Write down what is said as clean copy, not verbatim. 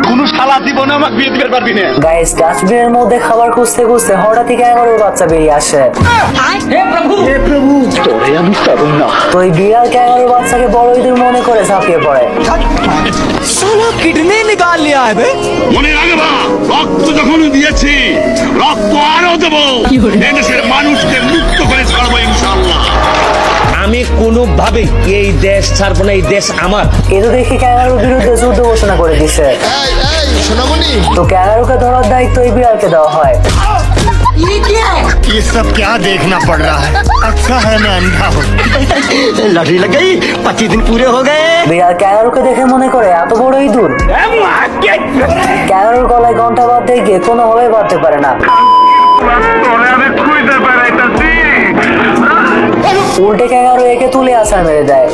কোন শালা জীবনে আমাকে বিয়ে দিতে পারবি না। গাইস ডাস্টবিনের মধ্যে খাবার খুঁজতে খুঁজতে হঠাৎ ক্যাঙ্গারুর বাচ্চা বেরিয়ে আসে। তোরে আমি পাবো না। তো এই বিড়াল ক্যাঙ্গারুর বাচ্চাকে বড় ইঁদুর মনে করে ঝাঁপিয়ে পড়ে। किडनी निकाल लिया है बे। মনে রাখবা, রক্ত যখন দিয়েছি রক্ত আরো দেবো। দেশের মানুষকে মুক্ত করে ছাড়বো ইনশাআল্লাহ। আমি কোনোভাবে এই দেশ ছাড়বো না, এই দেশ আমার। এতো দেখে ক্যাঙ্গারুর বিরুদ্ধে যুদ্ধ ঘোষণা করে দিছে। তো ক্যাঙ্গারুকে ধরার দায়িত্ব এই বিড়ালকে দেওয়া হয়। ये सब क्या देखना पड़ रहा है? अच्छा है मैं अंधा हूँ। লাঠি লাগাই 25 দিন পুরে হয়ে গেছে। বিড়াল ক্যাঙ্গারুকে দেখে মনে করে এত বড় ইঁদুর। ক্যাঙ্গারুর গলায় ঘন্টা বাঁধতে গিয়ে কোনোভাবে বাঁধতে পারে না। উল্টে ক্যাঙ্গারু একে তুলে আছাড় মেরে দেয়।